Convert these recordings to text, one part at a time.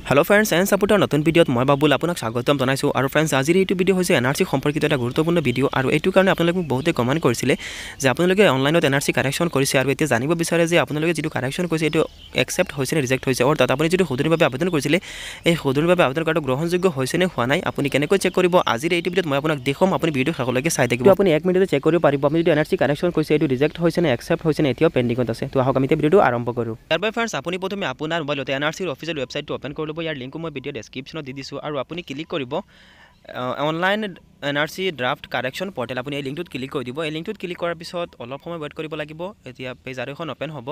Hello friends, and support our নতুন ভিডিওত মই বাবুল আপোনাক স্বাগতম জনাইছো আৰু फ्रेंड्स আজিৰ এইটো ভিডিও হৈছে এনআৰসি সম্পৰ্কিত এটা গুৰুত্বপূৰ্ণ ভিডিও আৰু এইটো কাৰণে আপোনালোক বহুতে কমেন্ট কৰিছিলে যে আপোনালোকে অনলাইনত এনআৰসি কাৰেকচন কৰিছে আৰু এতিয়া জানিব বিচাৰে যে আপোনালোকে যেটো কাৰেকচন কৰিছে এটো একসেপ্ট হৈছে নে ৰিজেক্ট হৈছে অৰ্থাৎ আপুনি যেটো সদুনিৰ বাবে আবেদন কৰিছিলে এই সদুনিৰ বাবে আবেদন কৰাটো গ্ৰহণযোগ্য হৈছে নে হোৱা নাই আপুনি কেনেকৈ চেক কৰিব আজিৰ এইটো ভিডিওত মই আপোনাক দেখাম আপুনি ভিডিও শেষলৈকে চাই থাকিব আপুনি 1 মিনিটতে চেক কৰিব পাৰিব আপুনি যেটো এনআৰসি কাৰেকচন কৰিছে এটো ৰিজেক্ট হৈছে নে একসেপ্ট হৈছে নে এতিয়াও পেন্ডিংত আছে তো আহক আমি ভিডিওটো আৰম্ভ কৰো ইয়াৰ फ्रेंड्स আপুনি প্ৰথমে আপোনাৰ মোবাইলতে এনআৰসিৰ অফিচিয়েল ৱেবছাইটটো ওপেন কৰি ল'ব ইয়াৰ লিংকটো মই ভিডিও ডেসক্ৰিপশনত দি দিছো আৰু আপুনি ক্লিক কৰিব online NRC draft correction portal আপুনি এই লিংকটোত ক্লিক কৰি দিব এই লিংকটোত ক্লিক কৰাৰ পিছত অলপ সময় ওয়েট কৰিব লাগিব এতিয়া পেজ আৰু এখন ওপেন হ'ব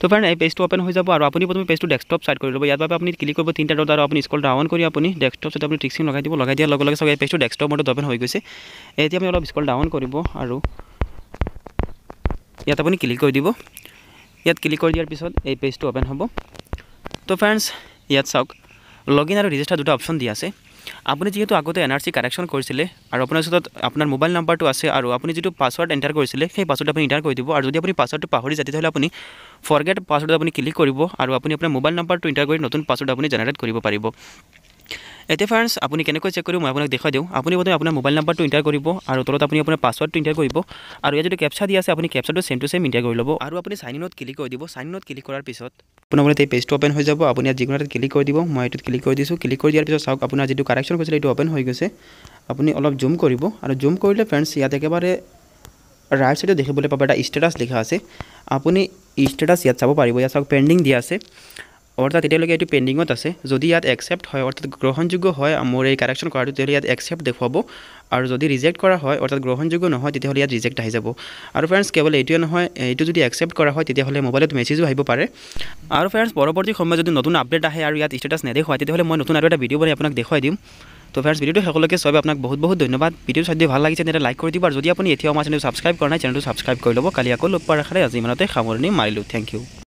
তো फ्रेंड्स এই পেজটো ওপেন হৈ যাব আৰু আপুনি প্ৰথমে পেজটো ডেস্কটপ সাইড কৰি ল'ব ইয়াৰ বাবে আপুনি ক্লিক কৰিব তিনটা ডট আৰু আপুনি স্ক্ৰল ডাউন কৰি আপুনি ডেস্কটপ সাইড আপুনি টিক চিন লগাই দিব লগাই দিয়াৰ লগে লগে সব এই পেজটো ডেস্কটপ মোডত ওপেন হৈ গৈছে এতিয়া আপুনি অলপ স্ক্ৰল ডাউন কৰিব আৰু ইয়াত আপুনি ক্লিক কৰি দিব ইয়াত ক্লিক কৰি দিয়াৰ পিছত এই পেজটো ওপেন হ'ব তো फ्रेंड्स ইয়াত চাওক লগইন আৰু ৰেজিষ্টাৰ দুটা অপচন দি আছে আপুনি যেহেতু আগতে এনআৰসি কাৰেকচন কৰিছিলে আৰু আপোনাৰ সাথে আপোনাৰ মোবাইল নাম্বাৰটো আছে আৰু আপুনি যেটো পাসওয়াৰ্ড এন্টাৰ কৰিছিলে সেই পাসওয়াৰ্ড আপুনি এন্টাৰ কৰি দিব আৰু যদি আপুনি পাসওয়াৰ্ডটো পাহৰি যায় তেতিয়াহলে আপুনি ফৰগেট পাসওয়াৰ্ড আপুনি ক্লিক কৰিব আৰু আপুনি আপোনাৰ মোবাইল নাম্বাৰটো এন্টাৰ কৰি নতুন পাসওয়াৰ্ড আপুনি জেনাৰেট কৰিব পাৰিব এতিয়া फ्रेंड्स আপুনি কেনেকৈ চেক কৰিব মই আপোনাক দেখাই দিও আপুনি প্ৰথমে আপোনাৰ মোবাইল নাম্বাৰটো এন্টাৰ কৰিব আৰু তলত আপুনি আপোনাৰ পাসওয়াৰ্ডটো এন্টাৰ কৰিব আৰু ইয়াত যেটো ক্যাপচা দি আছে আপুনি ক্যাপচাটো সেম টু সেম এন্টাৰ কৰি ল'ব আৰু আপুনি সাইন ইনত ক্লিক কৰি দিব সাইন ইনত ক্লিক কৰাৰ পিছত আপোনাৰ এই পেজটো ওপেন হৈ যাব আপুনি ইয়াত যিকোনো এটা ক্লিক কৰি দিব মই এটোত ক্লিক কৰি দিছো ক্লিক কৰি দিয়াৰ পিছত চাওক আপোনাৰ যেটো কাৰেকচন কৰিছিল এটো ওপেন হৈ গৈছে আপুনি অলপ জুম কৰিব আৰু জুম কৰিলে फ्रेंड्स ইয়াত একেবাৰে ৰাইট সাইডে দেখিবলৈ পাব এটা ষ্টেটাস লিখা আছে আপুনি ষ্টেটাস ইয়াত চাব পাৰিব ইয়াত চাওক পেন্ডিং দি আছে অৰ্থাৎ এতিয়ালৈকে এটো পেন্ডিংত আছে যদি ইয়াত একসেপ্ট হয় অৰ্থাৎ গ্ৰহণযোগ্য হয় মোৰ এই কাৰেকচন কৰাটো তেতিয়াহলে ইয়াত একসেপ্ট দেখুৱাব আৰু যদি ৰিজেক্ট কৰা হয় অৰ্থাৎ গ্ৰহণযোগ্য নহয় তেতিয়াহলে ইয়াত ৰিজেক্ট আহি যাব আৰু फ्रेंड्स কেৱল এইটোৱে নহয় এইটো যদি একসেপ্ট কৰা হয় তেতিয়াহলে মোবাইলত মেছেজো আহিব পাৰে আৰু फ्रेंड्स পৰৱৰ্তী সময়ত যদি নতুন আপডেট আহে আৰু ইয়াত ষ্টেটাস নেদেখুৱায় তেতিয়াহলে মই নতুন আৰু এটা ভিডিও বনাই আপোনাক দেখাই দিম তো फ्रेंड्स ভিডিওটো শেষলৈকে চাই আপোনাক বহুত বহুত ধন্যবাদ ভিডিও চাই ভাল লাগিছে তেনে লাইক কৰি দিব আৰু যদি আপুনি এতিয়াও আমাৰ চেনেলটো সাবস্ক্ৰাইব কৰা নাই চেনেলটো সাবস্ক্ৰাইব কৰি ল'ব কালি আকৌ লগ পোৱাৰ আশাৰে আজি ইমানতে সামৰণি মাৰিলো থ্যাংক ইউ